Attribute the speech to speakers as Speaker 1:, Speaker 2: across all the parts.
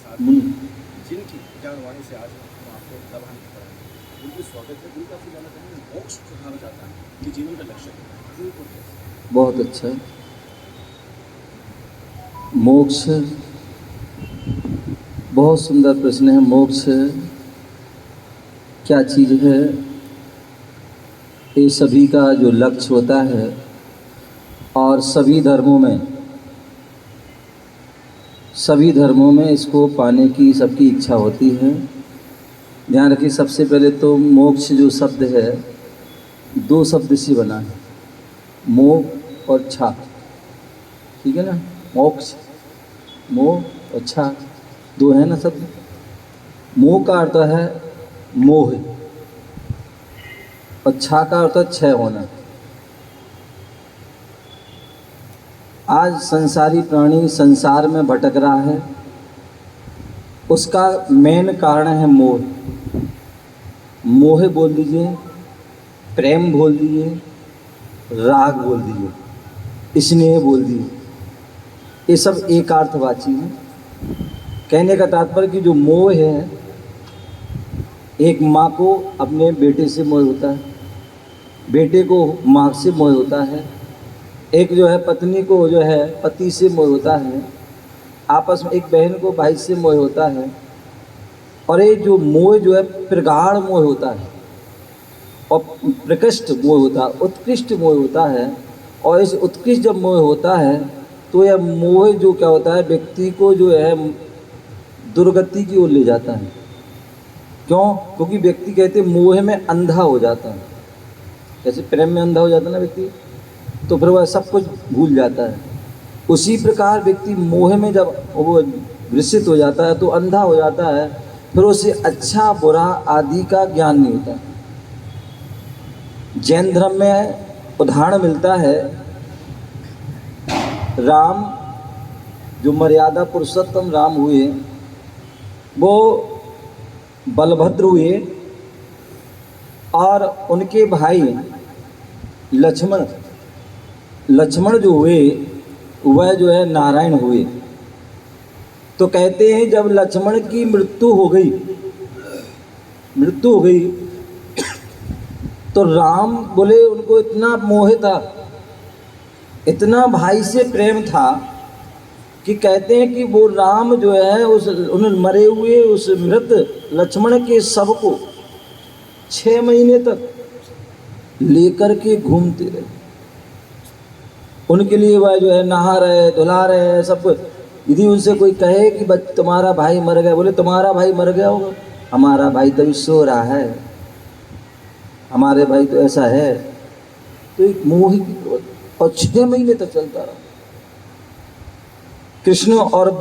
Speaker 1: साथ जिनकी ज्ञानवाणी से आज हम आपको दबान कर रहे हैं, उनकी स्वागत है। उनका आपसे जानना चाहेंगे मोक्ष जो कहा जाता है ये जीवन का लक्ष्य है, उनको कैसे?
Speaker 2: बहुत अच्छा। मोक्ष बहुत सुंदर प्रश्न है। मोक्ष क्या चीज़ है? ये सभी का जो लक्ष्य होता है और सभी धर्मों में इसको पाने की सबकी इच्छा होती है। ध्यान रखिए, सबसे पहले तो मोक्ष जो शब्द है दो शब्द से बना है, मोह और छा। ठीक है ना? मोक्ष, मोह और छा दो है ना शब्द। मोह का अर्थ है मोह और छा का अर्थ है क्षय होना। आज संसारी प्राणी संसार में भटक रहा है, उसका मेन कारण है मोह। मोह बोल दीजिए, प्रेम बोल दीजिए, राग बोल दीजिए, स्नेह बोल दीजिए, ये सब एकार्थवाची हैं। कहने का तात्पर्य कि जो मोह है, एक माँ को अपने बेटे से मोह होता है, बेटे को माँ से मोह होता है, एक जो है पत्नी को जो है पति से मोह होता है, आपस में एक बहन को भाई से मोह होता है। और ये जो मोह जो है प्रगाढ़ मोह होता है और प्रकृष्ट मोह होता है, उत्कृष्ट मोह होता है। और इस उत्कृष्ट जब मोह होता है तो यह मोह जो क्या होता है, व्यक्ति को जो है दुर्गति की ओर ले जाता है। क्यों? क्योंकि व्यक्ति कहते मोह में अंधा हो जाता है। जैसे प्रेम में अंधा हो जाता है ना व्यक्ति, तो फिर वह सब कुछ भूल जाता है। उसी प्रकार व्यक्ति मोह में जब वो ग्रसित हो जाता है तो अंधा हो जाता है, फिर उसे अच्छा बुरा आदि का ज्ञान नहीं होता। जैन धर्म में उदाहरण मिलता है, राम जो मर्यादा पुरुषोत्तम राम हुए, वो बलभद्र हुए और उनके भाई लक्ष्मण जो हुए वह जो है नारायण हुए। तो कहते हैं जब लक्ष्मण की मृत्यु हो गई तो राम बोले उनको इतना मोह था, इतना भाई से प्रेम था कि कहते हैं कि वो राम जो है उन मरे हुए उस मृत लक्ष्मण के शव को 6 महीने तक लेकर के घूमते रहे। उनके लिए वह जो है नहा रहे, धुला रहे, सब कुछ। यदि उनसे कोई कहे कि तुम्हारा भाई मर गया, बोले तुम्हारा भाई मर गया होगा, हमारा भाई तो अभी सो रहा है, हमारे भाई तो ऐसा है। तो एक मोह और 6 महीने तक चलता रहा। कृष्ण और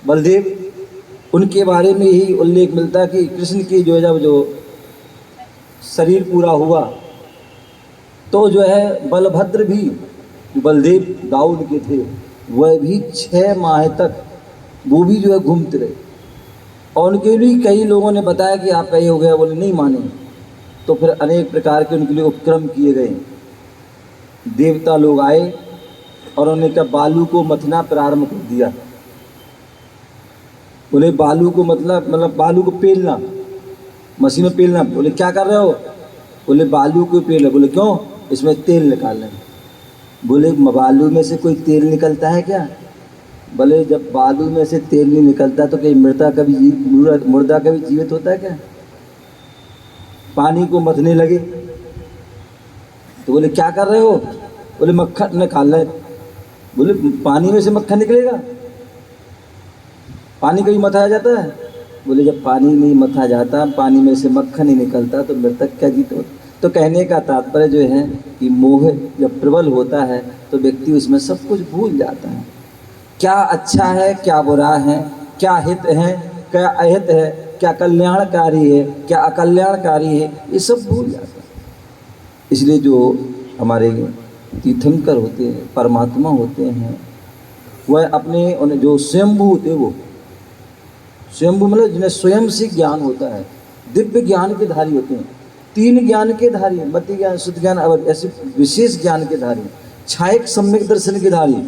Speaker 2: बलदेव उनके बारे में ही उल्लेख मिलता है कि कृष्ण की जो है जब जो शरीर पूरा हुआ तो जो है बलभद्र भी, बलदेव दाऊ उनके थे, वह भी 6 माह तक वो भी जो है घूमते रहे। और उनके लिए कई लोगों ने बताया कि आप कहीं हो गया, बोले नहीं माने। तो फिर अनेक प्रकार के उनके लिए उपक्रम किए गए। देवता लोग आए और उन्होंने क्या बालू को मथना प्रारंभ कर दिया। बोले बालू को मतलब बालू को पेलना, मशीन में पेलना। बोले क्या कर रहे हो? बोले बालू को पेल। बोले क्यों? इसमें तेल निकालना है। बोले बालू में से कोई तेल निकलता है क्या? बोले जब बालू में से तेल नहीं निकलता तो कहीं मुर्दा कभी जीवित होता है क्या? पानी को मथने लगे तो बोले क्या कर रहे हो? बोले मक्खन निकाल रहे। बोले पानी में से मक्खन निकलेगा? पानी कभी मथाया जाता है? बोले जब पानी नहीं मथा जाता, पानी में से मक्खन नहीं निकलता तो मृतक क्या जीत होता। तो कहने का तात्पर्य जो है कि मोह जब प्रबल होता है तो व्यक्ति उसमें सब कुछ भूल जाता है। क्या अच्छा है, क्या बुरा है, क्या हित है, क्या अहित है, क्या कल्याणकारी है, क्या अकल्याणकारी है, ये सब भूल जाता है। इसलिए जो हमारे तीर्थंकर होते हैं, परमात्मा होते हैं, वह अपने जो स्वयंभू होते हैं, वो स्वयंभू मतलब जिन्हें स्वयं से ज्ञान होता है, दिव्य ज्ञान के धारी होते हैं। 3 ज्ञान के धारी, मति ज्ञान, शुद्ध ज्ञान, ऐसे विशेष ज्ञान के धारी, छायक सम्यक दर्शन के धारी।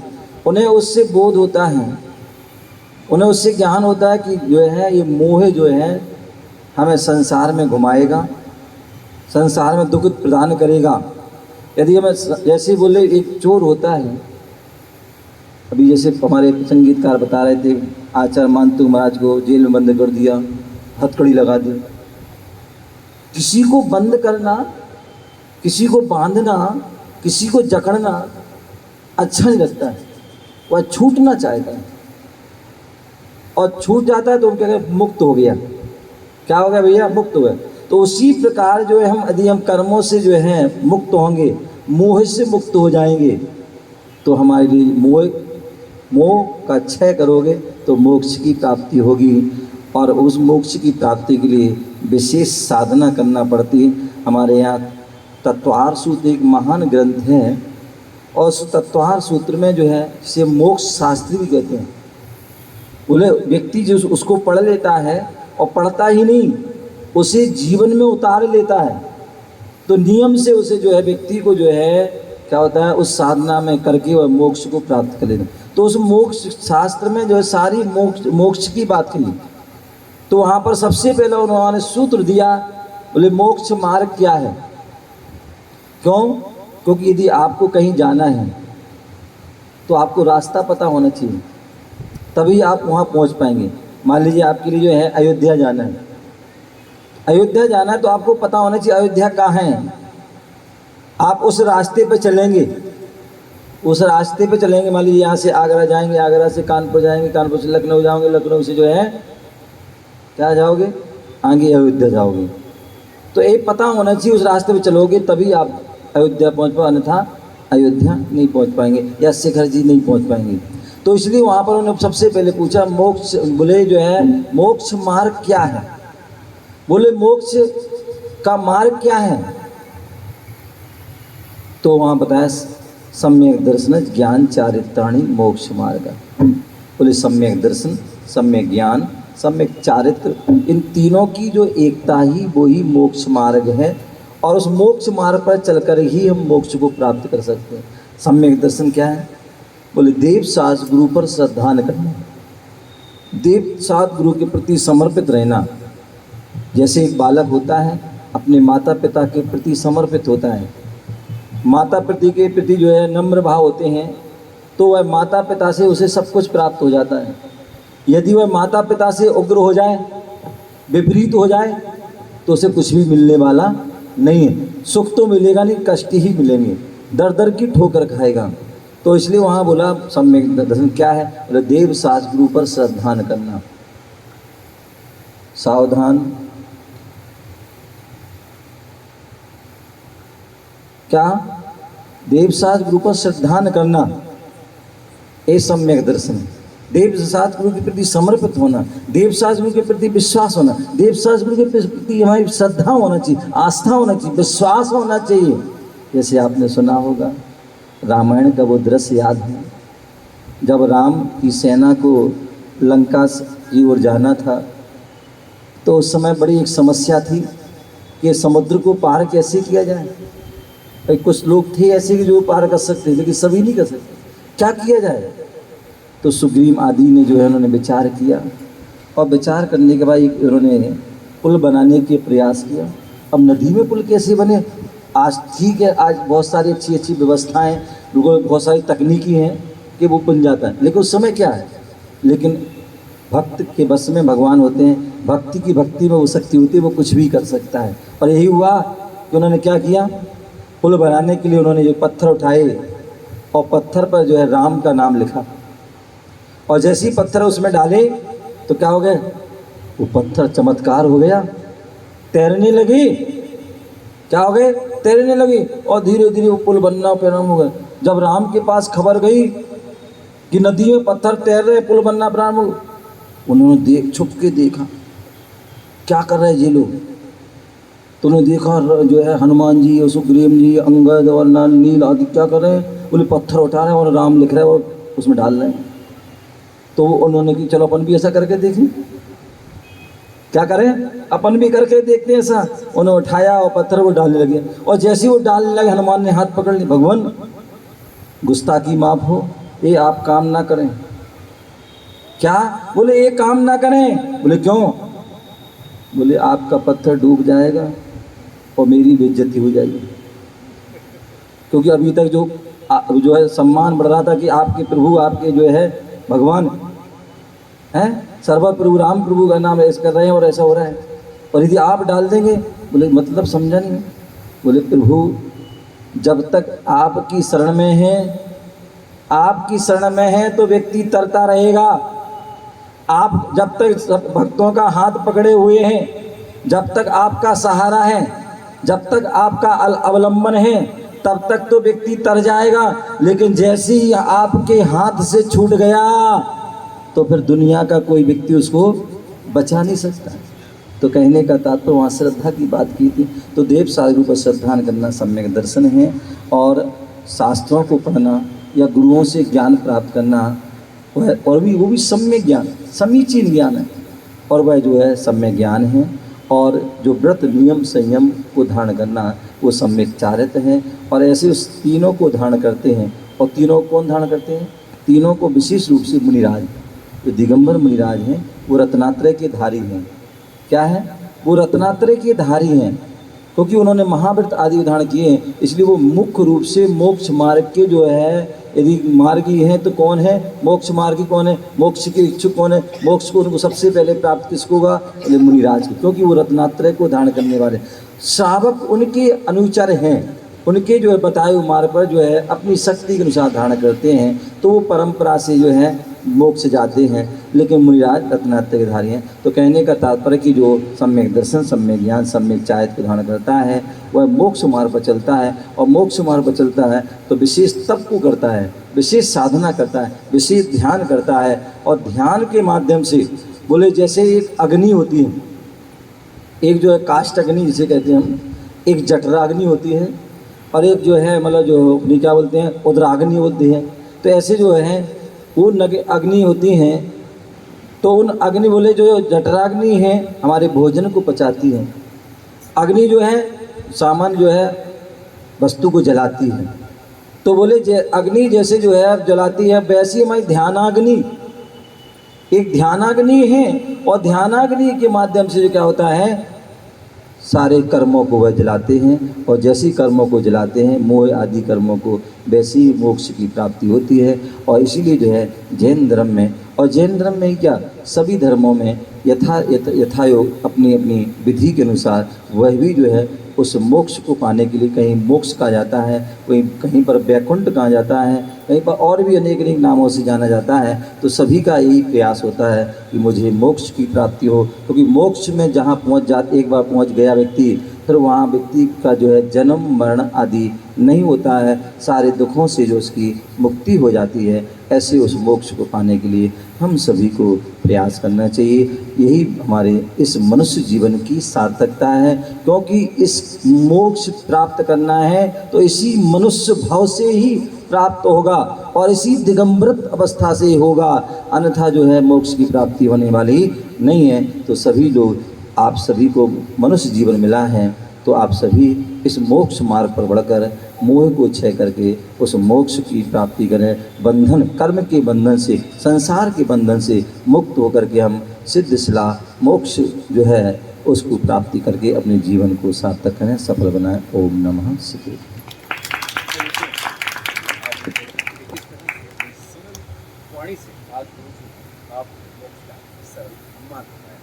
Speaker 2: उन्हें उससे बोध होता है, उन्हें उससे ज्ञान होता है कि जो है ये मोह जो है हमें संसार में घुमाएगा, संसार में दुख प्रदान करेगा। यदि हमें जैसे बोले एक चोर होता है, अभी जैसे हमारे संगीतकार बता रहे थे, आचार्य मानतू महाराज को जेल में बंद कर दिया, हथकड़ी लगा दी। किसी को बंद करना, किसी को बांधना, किसी को जकड़ना अच्छा नहीं लगता है, वह छूटना चाहता है और छूट जाता है तो हम कहते हैं मुक्त हो गया। क्या हो गया भैया? मुक्त हो गया। तो उसी प्रकार जो है हम यदि हम कर्मों से जो है मुक्त होंगे, मोह से मुक्त हो जाएंगे, तो हमारे लिए मोह का क्षय करोगे तो मोक्ष की प्राप्ति होगी। और उस मोक्ष की प्राप्ति के लिए विशेष साधना करना पड़ती है। हमारे यहाँ तत्वार सूत्र एक महान ग्रंथ है और उस तत्वार सूत्र में जो है इसे मोक्ष शास्त्री भी कहते हैं। बोले व्यक्ति जो उसको पढ़ लेता है और पढ़ता ही नहीं, उसे जीवन में उतार लेता है, तो नियम से उसे जो है व्यक्ति को जो है क्या होता है उस साधना में करके वह मोक्ष को प्राप्त कर लेना। तो उस मोक्ष शास्त्र में जो है सारी मोक्ष की बात कही। तो वहाँ पर सबसे पहले उन्होंने सूत्र दिया, बोले मोक्ष मार्ग क्या है। क्यों? क्योंकि यदि आपको कहीं जाना है तो आपको रास्ता पता होना चाहिए, तभी आप वहाँ पहुँच पाएंगे। मान लीजिए आपके लिए जो है अयोध्या जाना है, अयोध्या जाना है तो आपको पता होना चाहिए अयोध्या कहाँ है। आप उस रास्ते पे चलेंगे, उस रास्ते पे चलेंगे। मान लीजिए यहाँ से आगरा जाएंगे, आगरा से कानपुर जाएंगे, कानपुर से लखनऊ जाओगे, लखनऊ से जो है क्या जाओगे, आगे अयोध्या जाओगे। तो ये पता होना चाहिए, उस रास्ते पे चलोगे तभी आप अयोध्या पहुँच पाओ, अन्यथा अयोध्या नहीं पहुँच पाएंगे या शिखर जी नहीं पहुँच पाएंगे। तो इसलिए वहाँ पर उन्होंने सबसे पहले पूछा मोक्ष, बोले जो है मोक्ष मार्ग क्या है। बोले मोक्ष का मार्ग क्या है, तो वहाँ बताया सम्यक दर्शन ज्ञान चारित्राणि मोक्ष मार्ग। बोले सम्यक दर्शन, सम्यक ज्ञान, सम्यक चारित्र, इन तीनों की जो एकता ही वो ही मोक्ष मार्ग है। और उस मोक्ष मार्ग पर चलकर ही हम मोक्ष को प्राप्त कर सकते हैं। सम्यक दर्शन क्या है? बोले देव सास गुरु पर श्रद्धा न करना, देव सात गुरु के प्रति समर्पित रहना। जैसे एक बालक होता है अपने माता पिता के प्रति समर्पित होता है, माता पिता के प्रति जो है नम्र भाव होते हैं, तो वह माता पिता से उसे सब कुछ प्राप्त हो जाता है। यदि वह माता पिता से उग्र हो जाए, विपरीत हो जाए, तो उसे कुछ भी मिलने वाला नहीं है। सुख तो मिलेगा नहीं, कष्ट ही मिलेंगे, दर दर की ठोकर खाएगा। तो इसलिए वहाँ बोला सम्यक दर्शन क्या है, बोले देव सास गुरु पर श्रद्धा न करना। सावधान, क्या? देव सास गुरु पर श्रद्धा न करना, ये सम्यक दर्शन। देव सास गुरु के प्रति समर्पित होना, देव सास गुरु के प्रति विश्वास होना, देव सास गुरु के प्रति हमारी श्रद्धा होना चाहिए, आस्था होना चाहिए, विश्वास होना चाहिए। जैसे आपने सुना होगा रामायण का वो दृश्य याद है, जब राम की सेना को लंका की ओर जाना था, तो उस समय बड़ी एक समस्या थी कि समुद्र को पार कैसे किया जाए। भाई कुछ लोग थे ऐसे कि जो पार कर सकते, लेकिन सभी नहीं कर सकते, क्या किया जाए। तो सुग्रीव आदि ने जो है उन्होंने विचार किया, और विचार करने के बाद उन्होंने पुल बनाने के प्रयास किया। अब नदी में पुल कैसे बने? आज ठीक है, आज बहुत सारी अच्छी अच्छी व्यवस्थाएं, बहुत सारी तकनीकी हैं कि वो बन जाता है, लेकिन उस समय क्या है, लेकिन भक्त के बस में भगवान होते हैं, भक्ति की भक्ति में वो शक्ति होती है, वो कुछ भी कर सकता है। और यही हुआ कि उन्होंने क्या किया, पुल बनाने के लिए उन्होंने जो पत्थर उठाए और पत्थर पर जो है राम का नाम लिखा, और जैसे ही पत्थर उसमें डाले तो क्या हो गया, वो पत्थर चमत्कार हो गया, तैरने लगे। क्या हो गए? तैरने लगे, और धीरे धीरे वो पुल बनना प्रारंभ हो गया। जब राम के पास खबर गई कि नदी में पत्थर तैर रहे, पुल बनना प्रारंभ हो, उन्होंने छुप के देखा क्या कर रहे हैं ये लोग। तो उन्होंने देखा जो है हनुमान जी और सुग्रीव जी, अंगद और नील आदि क्या कर रहे हैं, बोले पत्थर उठा रहे हैं और राम लिख रहे हैं और उसमें डाल रहे हैं। तो उन्होंने कि चलो अपन भी ऐसा करके देखें, क्या करें, अपन भी करके देखते हैं ऐसा। उन्होंने उठाया और पत्थर को डालने लगे, और जैसे ही वो डालने लगे हनुमान ने हाथ पकड़ लिया, भगवान गुस्ताखी माफ हो, ये आप काम ना करें, क्या? बोले एक काम ना करें। बोले क्यों? बोले आपका पत्थर डूब जाएगा और मेरी बेइज्जती हो जाएगी। क्योंकि अभी तक जो है सम्मान बढ़ रहा था कि आपके प्रभु, आपके जो है भगवान हैं, सर्व प्रभु राम प्रभु का नाम ऐसे कर रहे हैं और ऐसा हो रहा है, और यदि आप डाल देंगे। बोले मतलब समझा नहीं। बोले प्रभु जब तक आपकी शरण में है, आपकी शरण में है तो व्यक्ति तरता रहेगा। आप जब तक सब भक्तों का हाथ पकड़े हुए हैं, जब तक आपका सहारा है, जब तक आपका अवलंबन है, तब तक तो व्यक्ति तर जाएगा। लेकिन जैसे ही आपके हाथ से छूट गया तो फिर दुनिया का कोई व्यक्ति उसको बचा नहीं सकता। तो कहने का तात्पर्य वहाँ श्रद्धा की बात की थी। तो देव साधु पर श्रद्धा करना सम्यक दर्शन है, और शास्त्रों को पढ़ना या गुरुओं से ज्ञान प्राप्त करना वह, और भी वो भी सम्यक ज्ञान, समीचीन ज्ञान है, और वह जो है सम्यक ज्ञान है। और जो व्रत नियम संयम को धारण करना वो सम्यक चारित्र है। और ऐसे उस तीनों को धारण करते हैं। और तीनों कौन धारण करते हैं? तीनों को विशेष रूप से मुनिराज, जो दिगंबर मुनिराज हैं वो रत्नात्रय के धारी हैं। क्या है? वो रत्नात्रय के धारी हैं, क्योंकि उन्होंने महाव्रत आदि धारण किए हैं। इसलिए वो मुख्य रूप से मोक्ष मार्ग के जो है, यदि मार्गी हैं तो कौन है? मोक्ष मार्गी कौन है? मोक्ष के इच्छुक कौन है? मोक्ष को उनको सबसे पहले प्राप्त किसको होगा? मुनिराज को, क्योंकि वो रत्नात्रय को धारण करने वाले। श्रावक उनके अनुचर हैं, उनके जो है बताए हुए मार्ग पर जो है अपनी शक्ति के अनुसार धारण करते हैं, तो वो परंपरा से जो है मोक्ष जाते हैं। लेकिन मुनिराज रत्नात्रय के धारी हैं। तो कहने का तात्पर्य कि जो सम्यक दर्शन, सम्यक ज्ञान, सम्यक चारित्र को धारण करता है वह मोक्ष मार्ग पर चलता है। और मोक्ष मार्ग पर चलता है तो विशेष तप को करता है, विशेष साधना करता है, विशेष ध्यान करता है। और ध्यान के माध्यम से, बोले जैसे एक अग्नि होती है, एक जो है काष्ठ अग्नि जिसे कहते हैं हम, एक जठराग्नि होती है, और एक जो है मतलब जो क्या बोलते हैं उद्राग्नि होती है। तो ऐसे जो है वो अग्नि होती हैं। तो उन अग्नि, बोले जो जठराग्नि है हमारे भोजन को पचाती है। अग्नि जो है सामान्य जो है वस्तु को जलाती है। तो बोले अग्नि जैसे जो है जलाती है, वैसी हमारी ध्यानाग्नि एक ध्यानाग्नि है। और ध्यानाग्नि के माध्यम से जो क्या होता है, सारे कर्मों को वह जलाते हैं। और जैसे कर्मों को जलाते हैं, मोह आदि कर्मों को, वैसे ही मोक्ष की प्राप्ति होती है। और इसीलिए जो है जैन धर्म में, और जैन धर्म में ही क्या सभी धर्मों में यथायोग अपनी अपनी विधि के अनुसार वह भी जो है उस मोक्ष को पाने के लिए, कहीं मोक्ष कहा जाता है, कहीं पर वैकुंठ कहा जाता है, कहीं पर और भी अनेक अनेक नामों से जाना जाता है। तो सभी का यही प्रयास होता है कि मुझे मोक्ष की प्राप्ति हो, क्योंकि मोक्ष में जहाँ एक बार पहुँच गया व्यक्ति, फिर वहाँ व्यक्ति का जो है जन्म मरण आदि नहीं होता है, सारे दुखों से जो उसकी मुक्ति हो जाती है। ऐसे उस मोक्ष को पाने के लिए हम सभी को प्रयास करना चाहिए। यही हमारे इस मनुष्य जीवन की सार्थकता है, क्योंकि इस मोक्ष प्राप्त करना है तो इसी मनुष्य भाव से ही प्राप्त होगा, और इसी दिगंबरत अवस्था से होगा, अन्यथा जो है मोक्ष की प्राप्ति होने वाली नहीं है। तो सभी लोग, आप सभी को मनुष्य जीवन मिला है, तो आप सभी इस मोक्ष मार्ग पर बढ़कर मोह को क्षय करके उस मोक्ष की प्राप्ति करें। बंधन, कर्म के बंधन से, संसार के बंधन से मुक्त होकर के हम सिद्ध शिला मोक्ष जो है उसको प्राप्ति करके अपने जीवन को सार्थक करें, सफल बनाएं। ओम नमः शिवाय।
Speaker 1: वाणी से आज आप मोक्ष का सरल सम्मान होता है।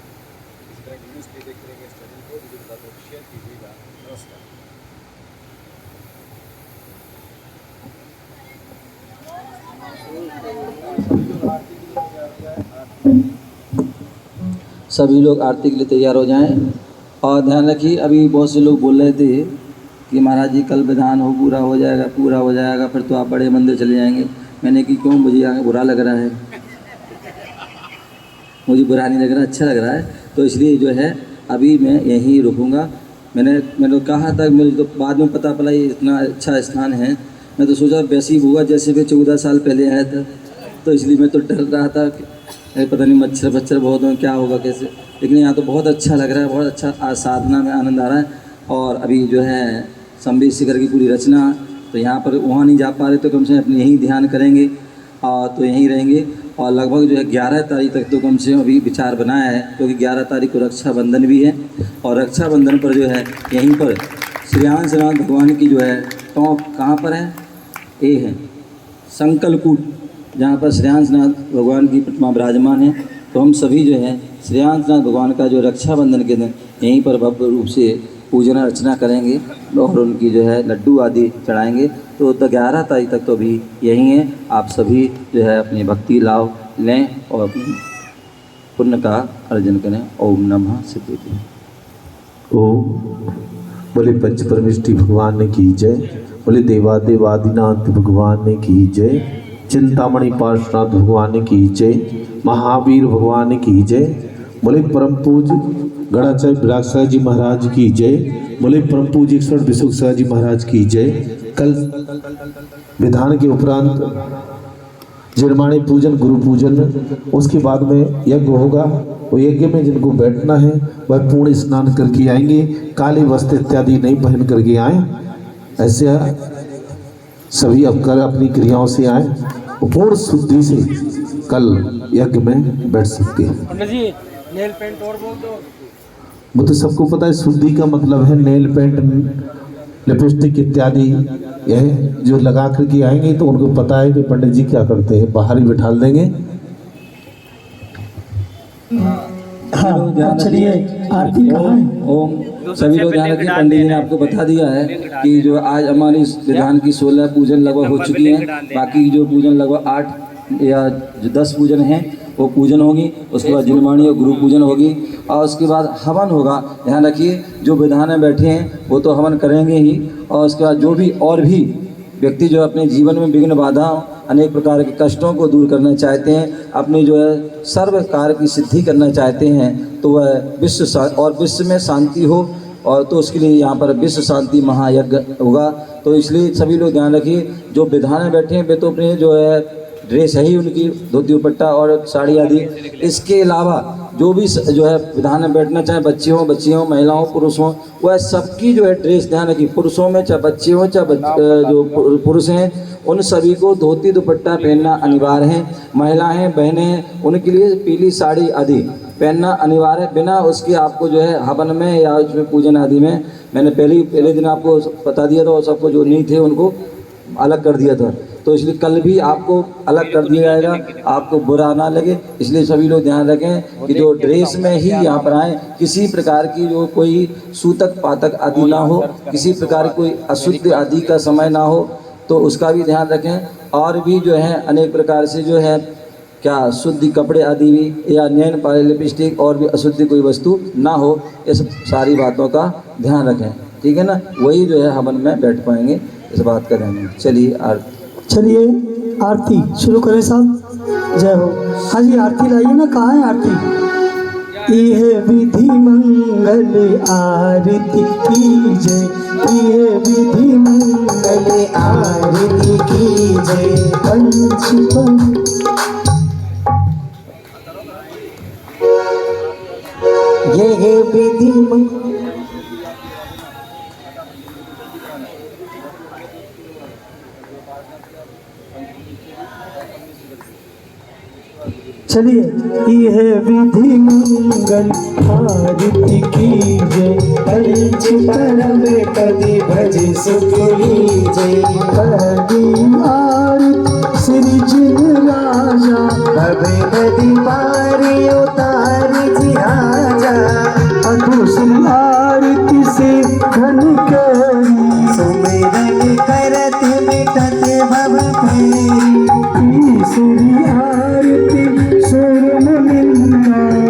Speaker 1: इस तरह की न्यूज़ पे देख रहे हैं, स्टडी को वीडियो का तो शेयर कीजिएगा। नमस्कार।
Speaker 2: सभी लोग आरती के लिए तैयार हो जाएं। और ध्यान रखिए, अभी बहुत से लोग बोल रहे थे कि महाराज जी कल विधान हो पूरा हो जाएगा, फिर तो आप बड़े मंदिर चले जाएंगे। मैंने कि क्यों, मुझे यहाँ बुरा लग रहा है? मुझे बुरा नहीं लग रहा, अच्छा लग रहा है। तो इसलिए जो है अभी मैं यहीं रुकूंगा। मैंने कहा था, मुझे तो बाद में पता पड़ा ये इतना अच्छा स्थान है। मैं तो सोचा वैसे ही होगा जैसे मैं 14 साल पहले आया था, तो इसलिए मैं तो डर रहा था कि पता नहीं मच्छर बहुत हो, क्या होगा कैसे। लेकिन यहाँ तो बहुत अच्छा लग रहा है, बहुत अच्छा साधना में आनंद आ रहा है। और अभी जो है संबित शिखर की पूरी रचना, तो यहाँ पर वहाँ नहीं जा पा रहे तो कम से कम अपने यहीं ध्यान करेंगे और तो यहीं रहेंगे। और लगभग जो है 11 तारीख तक तो कम से कम अभी विचार बनाया है, क्योंकि 11 तारीख को रक्षाबंधन भी है। और रक्षाबंधन पर जो है यहीं पर श्रीनाथ भगवान की जो है टोंक कहाँ पर है, ये है संकलकूट, जहाँ पर श्रीनाथ भगवान की प्रतिमा विराजमान है। तो हम सभी जो है श्रीनाथ भगवान का जो रक्षाबंधन के दिन यहीं पर भव्य रूप से पूजन अर्चना करेंगे और उनकी जो है लड्डू आदि चढ़ाएंगे। तो 11 तारीख तक तो अभी यहीं है। आप सभी जो है अपनी भक्ति लाभ लें और अपनी पुण्य का अर्जन करें। ओम नमः शिवाय।
Speaker 3: ओम बोले पंच परमेष्टि भगवान ने की जय, बोले देवादिनाथ भगवान ने की जय, चिंतामणि पार्श्वनाथ भगवान ने की जय, महावीर भगवान ने की जय, बोले परम पूज गणाचार्य विराग जी महाराज की जय, बोले परम पूज 108 विश्व जी महाराज की जय। कल विधान के उपरांत निर्माणी पूजन, गुरु पूजन, उसके बाद में यज्ञ होगा। वो यज्ञ में जिनको बैठना है वह पूर्ण स्नान करके आएंगे, काले वस्त्र इत्यादि नहीं पहन करके आए। ऐसे सभी अवकर अपनी क्रियाओं से आए, पूर्ण शुद्धि से कल यज्ञ में बैठ सकते हैं।
Speaker 4: जी नेल पेंट और बोल दो।
Speaker 3: वो तो सबको पता है, शुद्धि का मतलब है नेल पेंट, लिपस्टिक इत्यादि। यह जो लगा करके आएंगे तो उनको पता है कि पंडित जी क्या करते हैं, बाहर ही बिठा देंगे।
Speaker 5: हाँ चलिए आरती कहाँ है?
Speaker 2: ओम सभी लोग ध्यान रखिए। पंडित जी ने आपको बता दिया है कि जो आज हमारी इस विधान की 16 पूजन लगभग हो चुकी हैं। बाकी जो पूजन लगभग 8 या जो 10 पूजन हैं वो पूजन होगी। उसके बाद जिनवाणी और गुरु पूजन होगी और उसके बाद हवन होगा। ध्यान रखिए, जो विधान में बैठे हैं वो तो हवन करेंगे ही, और उसके बाद जो भी और भी व्यक्ति जो अपने जीवन में विघ्न बाधाओं अनेक प्रकार के कष्टों को दूर करना चाहते हैं, अपनी जो है सर्व कार्य की सिद्धि करना चाहते हैं, तो वह विश्व में शांति हो, और तो उसके लिए यहाँ पर विश्व शांति महायज्ञ होगा। तो इसलिए सभी लोग ध्यान रखिए, जो विधान में बैठे हैं वे तो अपने जो है ड्रेस है ही उनकी, धोती दुपट्टा और साड़ी आदि। इसके अलावा जो भी जो है विधान में बैठना, चाहे बच्चे हों, महिलाओं, पुरुष हों, वह सबकी जो है ड्रेस ध्यान रखिए। पुरुष हों में चाहे बच्चे हों, चाहे जो पुरुष हैं, उन सभी को धोती दुपट्टा पहनना अनिवार्य है। महिलाएं, बहनें, उनके लिए पीली साड़ी आदि पहनना अनिवार्य है। बिना उसके आपको जो है हवन में या उसमें पूजन आदि में, मैंने पहले दिन आपको बता दिया था, और सबको जो नहीं थे उनको अलग कर दिया था। तो इसलिए कल भी आपको अलग कर दिया जाएगा, आपको बुरा ना लगे। इसलिए सभी लोग ध्यान रखें कि जो ड्रेस में ही यहाँ पर आए, किसी प्रकार की जो कोई सूतक पातक आदि ना हो, किसी प्रकार की कोई अशुद्ध आदि का समय ना हो, तो उसका भी ध्यान रखें। और भी जो है अनेक प्रकार से जो है क्या शुद्ध कपड़े आदि भी, या नैन पाले लिपस्टिक और भी अशुद्ध कोई वस्तु ना हो, इस सारी बातों का ध्यान रखें। ठीक है ना, वही जो है हवन में बैठ पाएंगे, इस बात का ध्यान रखें।
Speaker 5: चलिए आरती शुरू करें साहब। जय हो। हाँ जी आरती लाइए ना, कहाँ है आरती? यह विधि मंगल आरती की जय, यह विधि मंगल आरती की जय। पंच यह विधि मंगल। चलिए यह विधि मंगल आरती की जय, पंच परम पति भज सुख लीजय। पहली आरती श्री जिन राजा, भवे नदी पारी उतार जी आजा। दूसरी आरती से धन करी, सुमिरन करत मिटत भव फेरी। तीसरी आरती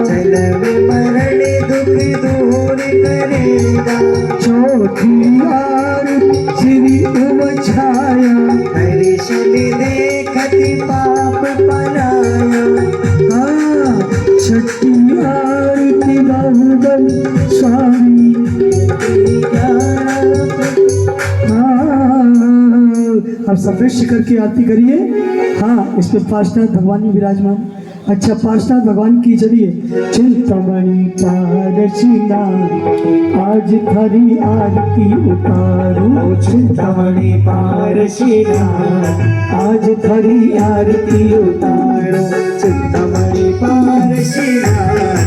Speaker 5: जन्म मरण दुख दूर करेगा। चौथी आरती श्री उम छाया, हर्ष देखत पाप पराया। छठी आरती बाहुबल स्वामी। अब सब वृक्ष करके आरती करिए। हाँ, इसके पार्श्वनाथ भगवान भी विराजमान। अच्छा पार्षनाथ भगवान की चलिए। चिंतामणि पारसना आज थारी आरती उतारो, चिंतामणि पारसना आज थारी आरती उतारो, चिंतामणि पारसना